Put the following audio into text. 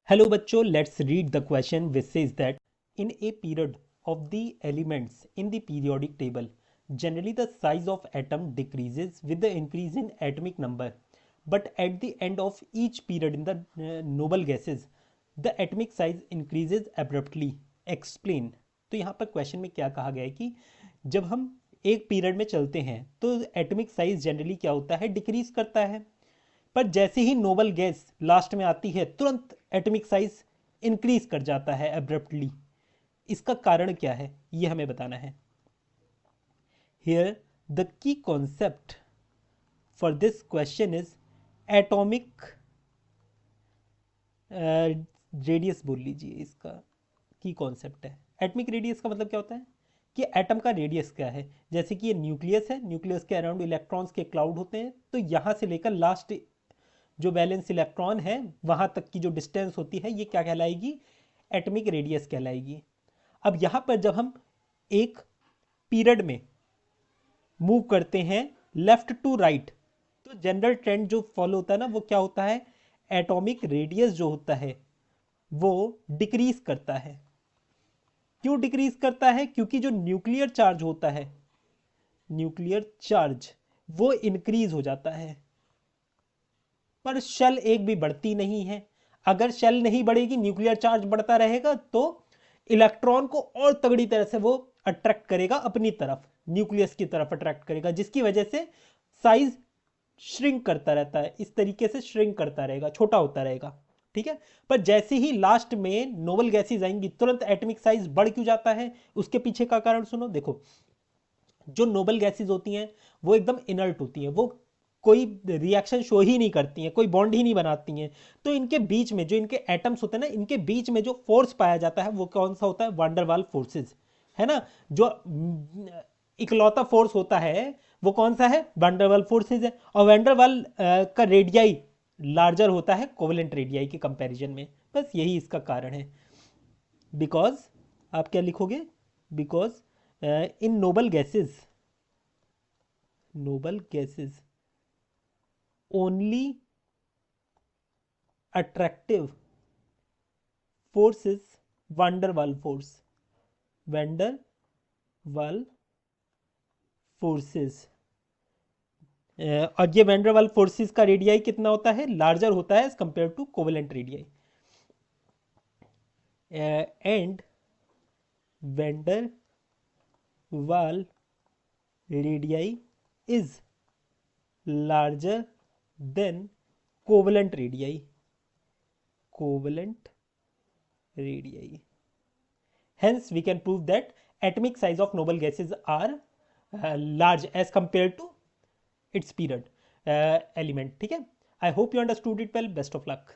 Hello bachcho, let's read the question which says that in a period of the elements in the periodic table, generally the size of atom decreases with the increase in atomic number. But at the end of each period in the noble gases, the atomic size increases abruptly. Explain. तो यहाँ पर question में क्या कहा गया है कि जब हम एक पीरियड में चलते हैं तो एटॉमिक साइज जनरली क्या होता है, डिक्रीज करता है। पर जैसे ही नोबल गैस लास्ट में आती है तुरंत एटॉमिक साइज इंक्रीज कर जाता है एब्रप्टली। इसका कारण क्या है ये हमें बताना है। Here the key concept for this question is atomic radius बोल लीजिए। इसका की कॉन्सेप्ट है एटॉमिक रेडियस का मतलब क्या होता है कि एटम का रेडियस क्या है। जैसे कि ये न्यूक्लियस है, न्यूक्लियस के अराउंड इलेक्ट्रॉन्स के क्लाउड होते हैं, तो यहां से लेकर लास्ट जो वैलेंस इलेक्ट्रॉन है वहां तक की जो डिस्टेंस होती है ये क्या कहलाएगी, एटॉमिक रेडियस कहलाएगी। अब यहां पर जब हम एक पीरियड में मूव करते हैं लेफ्ट टू राइट, तो जनरल ट्रेंड जो फॉलो होता है ना वो क्या होता है, एटॉमिक रेडियस जो होता है वो डिक्रीज करता है। क्यों डिक्रीज करता है? क्योंकि जो न्यूक्लियर चार्ज होता है, न्यूक्लियर चार्ज वो इंक्रीज हो जाता है, पर शेल एक भी बढ़ती नहीं है। अगर शेल नहीं बढ़ेगी, न्यूक्लियर चार्ज बढ़ता रहेगा, तो इलेक्ट्रॉन को और तगड़ी तरह से वो अट्रैक्ट करेगा अपनी तरफ, न्यूक्लियस की तरफ अट्रैक्ट करेगा, जिसकी वजह से साइज श्रिंक करता रहता है। इस तरीके से श्रिंक करता रहेगा, छोटा होता रहेगा। ठीक है। पर जैसे ही लास्ट में नोबल गैसेज आएंगी तुरंत एटॉमिक साइज बढ़ क्यों जाता है, उसके पीछे का कारण सुनो। देखो, जो नोबल गैसेज होती हैं वो एकदम इनर्ट होती हैं, वो कोई रिएक्शन शो ही नहीं करती हैं, कोई बॉन्ड ही नहीं बनाती हैं। तो इनके बीच में जो इनके एटम्स होते हैं ना, इनके बीच में जो फोर्स पाया जाता है वो कौन सा होता है, वांडरवाल फोर्सेस, है ना। जो इकलौता फोर्स होता है वो कौन सा है, वांडरवाल फोर्सेस है। और वांडरवाल का रेडियाई लार्जर होता है कोवेलेंट रेडियाई के कंपैरिजन में। बस यही इसका कारण है। बिकॉज आप क्या लिखोगे, because in noble gases only attractive force is van der Waal force, van der Waal forces। और ये वैन डर वाल फोर्सेस का रेडियाई कितना होता है, लार्जर होता है as compared to covalent radii. And van der Waals radii is larger than covalent radii, covalent radii। Hence we can prove that atomic size of noble gases are large as compared to its period element। ठीक है। I hope you understood it well. Best of luck.